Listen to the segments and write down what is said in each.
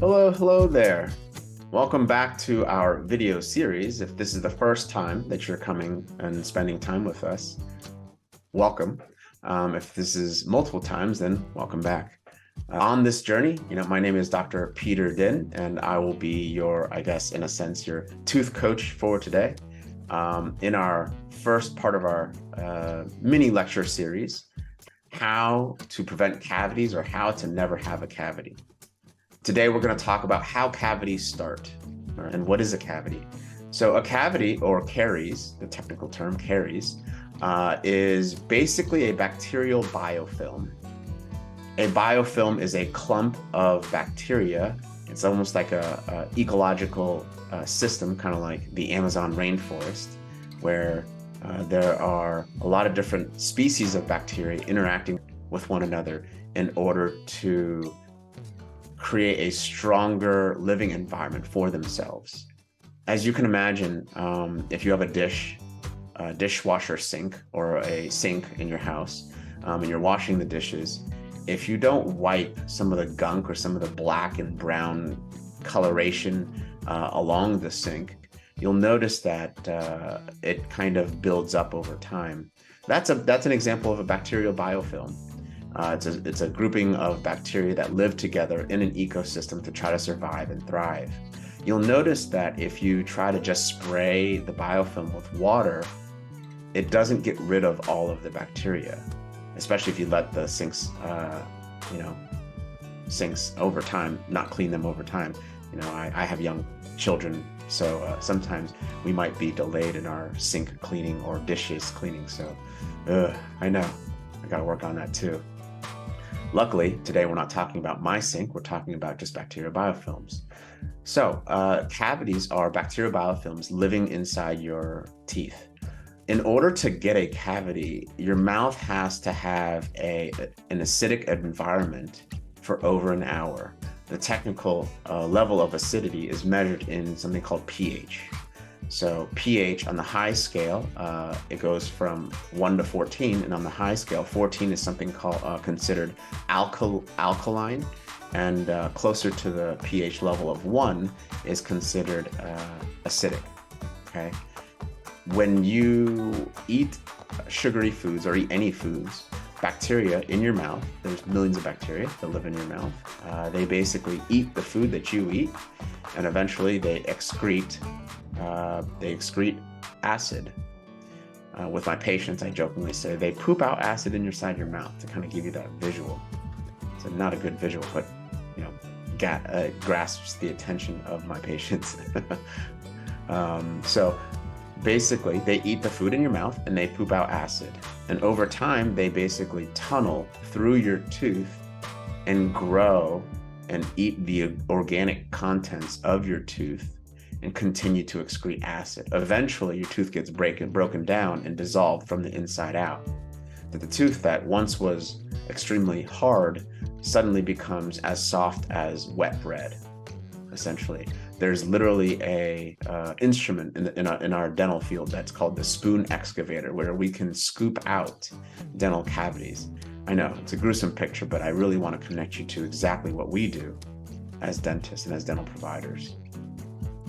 Hello there. Welcome back to our video series. If this is the first time that you're coming and spending time with us, welcome. If this is multiple times, then welcome back. On this journey, my name is Dr. Peter Dinh, and I will be your, I guess, in a sense, your tooth coach for today. In our first part of our mini lecture series, how to prevent cavities or how to never have a cavity. Today, we're going to talk about how cavities start and what is a cavity. So a cavity, or caries, the technical term caries, is basically a bacterial biofilm. A biofilm is a clump of bacteria. It's almost like a ecological system, kind of like the Amazon rainforest, where there are a lot of different species of bacteria interacting with one another in order to create a stronger living environment for themselves. As you can imagine, if you have a dishwasher sink or a sink in your house, and you're washing the dishes, if you don't wipe some of the gunk or some of the black and brown coloration along the sink, you'll notice that it kind of builds up over time. That's an example of a bacterial biofilm. It's a grouping of bacteria that live together in an ecosystem to try to survive and thrive. You'll notice that if you try to just spray the biofilm with water, it doesn't get rid of all of the bacteria, especially if you let the sinks over time, not clean them over time. I have young children, so sometimes we might be delayed in our sink cleaning or dishes cleaning. So I know, I gotta work on that too. Luckily, today we're not talking about my sink, we're talking about just bacterial biofilms. So cavities are bacterial biofilms living inside your teeth. In order to get a cavity, your mouth has to have an acidic environment for over an hour. The technical level of acidity is measured in something called pH. So pH on the high scale, it goes from 1 to 14, and on the high scale, 14 is something called considered alkaline, and closer to the pH level of 1 is considered acidic. Okay. When you eat sugary foods or eat any foods, bacteria in your mouth, there's millions of bacteria that live in your mouth. They basically eat the food that you eat, and eventually they excrete acid. With my patients, I jokingly say they poop out acid inside your mouth to kind of give you that visual. It's not a good visual, but grasps the attention of my patients. So basically, they eat the food in your mouth and they poop out acid. And over time, they basically tunnel through your tooth and grow and eat the organic contents of your tooth and continue to excrete acid. Eventually, your tooth gets broken down and dissolved from the inside out. That the tooth that once was extremely hard suddenly becomes as soft as wet bread, essentially. There's literally a instrument in our dental field that's called the spoon excavator, where we can scoop out dental cavities. I know, it's a gruesome picture, but I really want to connect you to exactly what we do as dentists and as dental providers.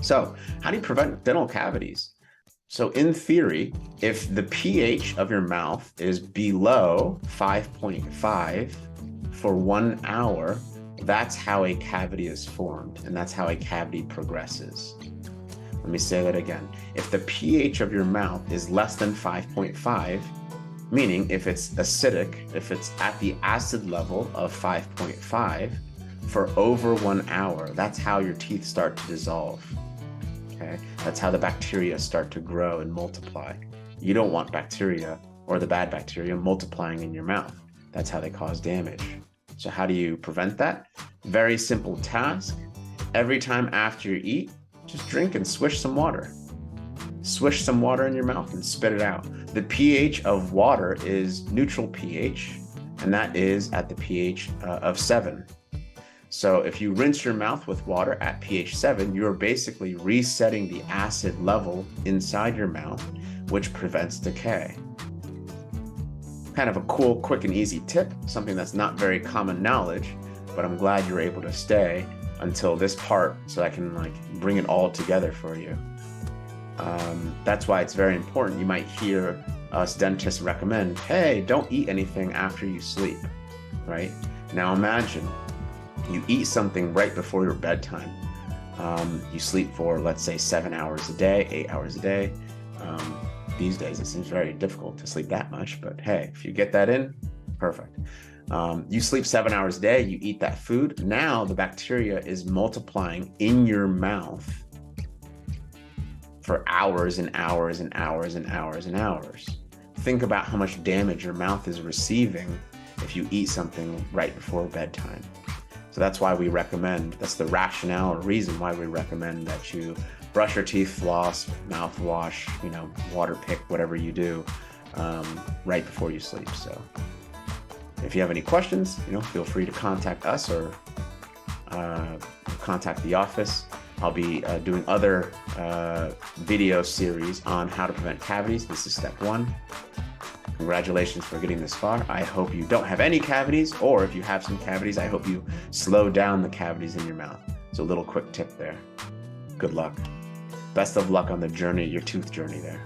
So how do you prevent dental cavities? So in theory, if the pH of your mouth is below 5.5 for 1 hour, that's how a cavity is formed, and that's how a cavity progresses. Let me say that again. If the pH of your mouth is less than 5.5, meaning if it's acidic, if it's at the acid level of 5.5 for over 1 hour, that's how your teeth start to dissolve. Okay? That's how the bacteria start to grow and multiply. You don't want bacteria or the bad bacteria multiplying in your mouth. That's how they cause damage. So how do you prevent that? Very simple task. Every time after you eat, just drink and swish some water. Swish some water in your mouth and spit it out. The pH of water is neutral pH, and that is at the pH of 7. So if you rinse your mouth with water at pH 7, you're basically resetting the acid level inside your mouth, which prevents decay. Kind of a cool, quick, and easy tip, something that's not very common knowledge, but I'm glad you're able to stay until this part so I can like bring it all together for you. That's why it's very important. You might hear us dentists recommend, hey, don't eat anything after you sleep, right? Now imagine you eat something right before your bedtime. You sleep for, let's say, 7 hours a day, 8 hours a day. These days, it seems very difficult to sleep that much, but hey, if you get that in, perfect. You sleep 7 hours a day, you eat that food. Now the bacteria is multiplying in your mouth for hours and hours and hours and hours and hours. Think about how much damage your mouth is receiving if you eat something right before bedtime. So that's why we recommend, that's the rationale or reason why we recommend that you brush your teeth, floss, mouthwash, water pick, whatever you do, right before you sleep. So if you have any questions, feel free to contact us or contact the office. I'll be doing other video series on how to prevent cavities. This is step 1. Congratulations for getting this far. I hope you don't have any cavities, or if you have some cavities, I hope you slow down the cavities in your mouth. So a little quick tip there. Good luck. Best of luck on the journey, your tooth journey there.